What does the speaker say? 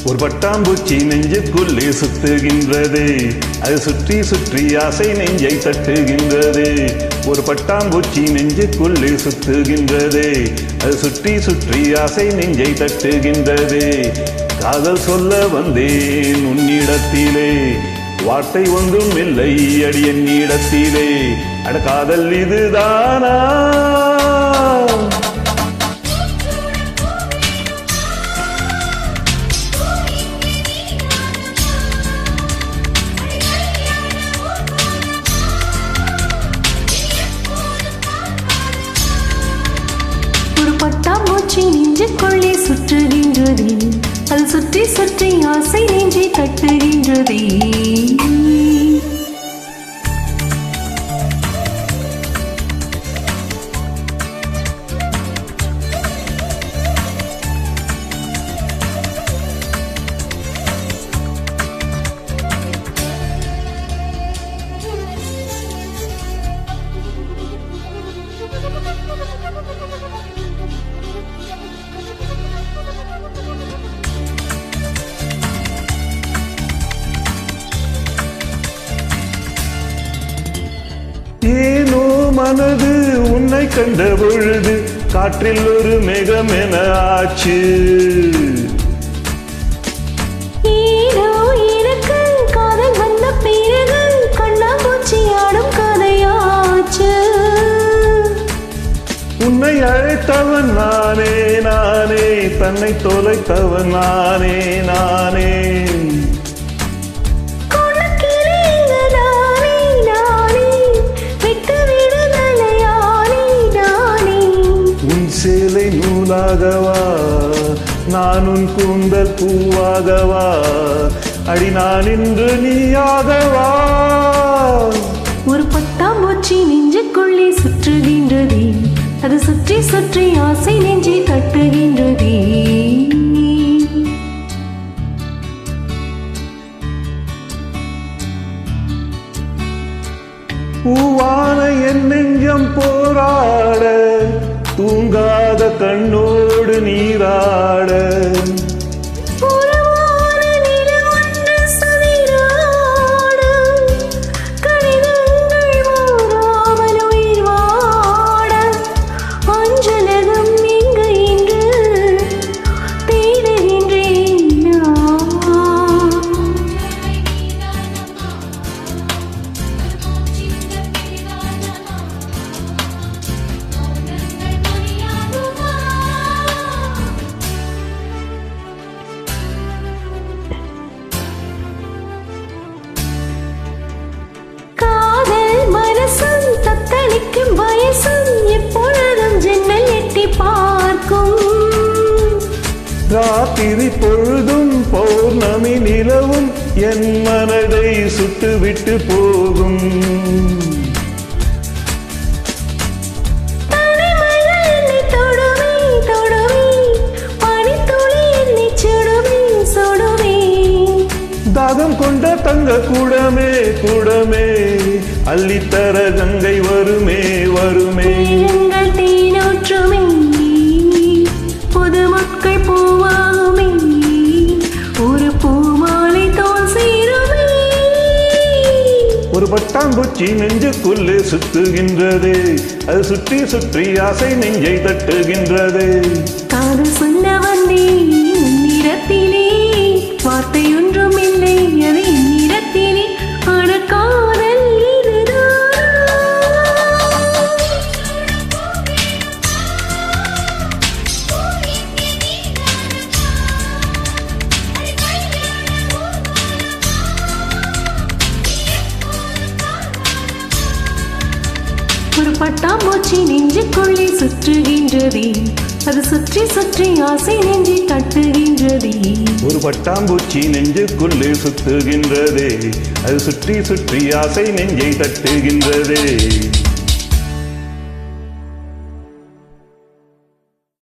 ஒரு பட்டாம்பூச்சி நெஞ்சுக்குள்ளே சுத்துகின்றது, அது சுற்றி சுற்றி ஆசை நெஞ்சை தட்டுகின்றது. ஒரு பட்டாம்பூச்சி நெஞ்சுக்குள்ளே சுத்துகின்றது, அது சுற்றி சுற்றி ஆசை நெஞ்சை தட்டுகின்றது. காதல் சொல்ல வந்தேன் உன்னிடத்திலே, வார்த்தை ஒன்றும் இல்லை அடி என்னிடத்திலே. அட காதல் இதுதானா? பட்டாம்பூச்சி நெஞ்சுக்குள்ளே சுற்றுகின்றதே, அது சுற்றி சுற்றி ஆசை நெஞ்சை தட்டுகின்றதே. ஏனோ மனது உன்னை கண்ட பொழுது காற்றில் ஒரு மேகம் என ஆச்சு. ஏனோ எனக்கு காதல் வந்த பிறகு கண்ணாம்பூச்சி ஆடும் கதையாச்சு. உன்னை அழைத்தவன் நானே நானே, தன்னை தொலைத்தவன் நானே நானே. சேலை நூலாகவா, நான் உன் கூந்தல் பூவாகவா, அடி நான் இன்று நீயாகவா. ஒரு பட்டாம்பூச்சி நெஞ்சுக்குள்ளே சுற்றுகின்றதே, அது சுற்றி சுற்றி ஆசை நெஞ்சை தட்டுகின்றதே. பூவான என் நெஞ்சம் போராட, தூங்காத கண்ணோடு நீராட. ராத்திரி பொழுதும் பௌர்ணமி நிலவும் என் மனதை சுட்டுவிட்டு போகும். தாகம் கொண்ட தங்க கூடமே கூடமே, அள்ளித்தர கங்கை வருமே வருமே. தேனோற்றுமே பொதுமக்கள் பூவாகுமே, ஒரு பூமாலை தோல் சேருமே. ஒரு பட்டாம்பூச்சி நெஞ்சுக்குள்ளே சுத்துகின்றது, அது சுற்றி சுற்றி ஆசை நெஞ்சை தட்டுகின்றது. காதல் சொல்ல வந்தேன் உன்னிடத்திலே, வார்த்தை ஒன்றும் இல்லை அது என்னிடத்திலே. ஆன காதல் இதுதான். ஒரு பட்டாம்பூச்சி நெஞ்சுக்குள்ளே சுற்றுகின்றதே, அது சுற்றி சுற்றி ஆசை நெஞ்சை தட்டுகின்றதே. ஒரு பட்டாம்பூச்சி நெஞ்சுக்குள்ளே சுத்துகின்றதே, அது சுற்றி சுற்றி ஆசை நெஞ்சை தட்டுகின்றதே.